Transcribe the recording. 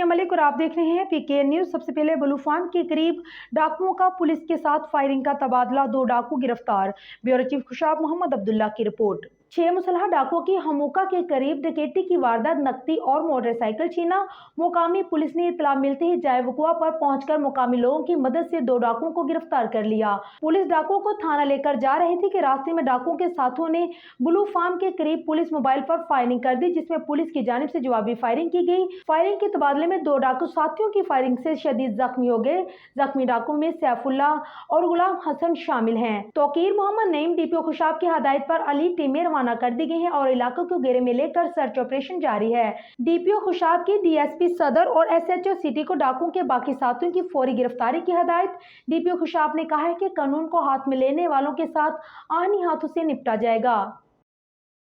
मैं मलिक और आप देख रहे हैं पीके न्यूज। सबसे पहले बलूफान के करीब डाकुओं का पुलिस के साथ फायरिंग का तबादला, 2 डाकू गिरफ्तार। ब्यूरो चीफ खुशाब मोहम्मद अब्दुल्ला की रिपोर्ट। 6 मुसल्ह डाकुओं की हमूका के करीब डकैती की वारदात, नकदी और मोटरसाइकिल छीना। मुकामी पुलिस ने इत्तला मिलते ही जाए वकुआ पर पहुंचकर मुकामी लोगों की मदद से 2 डाकुओं को गिरफ्तार कर लिया। पुलिस डाकुओं को थाना लेकर जा रही थी कि रास्ते में डाकुओं के साथियों ने ब्लू फार्म के करीब पुलिस मोबाइल पर फायरिंग कर दी, जिसमें पुलिस की जानिब से जवाबी फायरिंग की गई। फायरिंग के तबादले में 2 डाकू साथियों की फायरिंग से शदीद जख्मी हो गए। जख्मी डाकुओं में सैफुल्ला और गुलाम हसन शामिल हैं। तौकीर मोहम्मद नईम डीपीओ खुशाब की हदायत पर अली टीमें रवाना कर दी गई हैं और इलाकों को घेरे में लेकर सर्च ऑपरेशन जारी है। डीपीओ खुशाब की डीएसपी सदर और एसएचओ सिटी को डाकुओं के बाकी साथियों की फौरी गिरफ्तारी की हदायत। डीपीओ खुशाब ने कहा है कि कानून को हाथ में लेने वालों के साथ आहनी हाथों से निपटा जाएगा।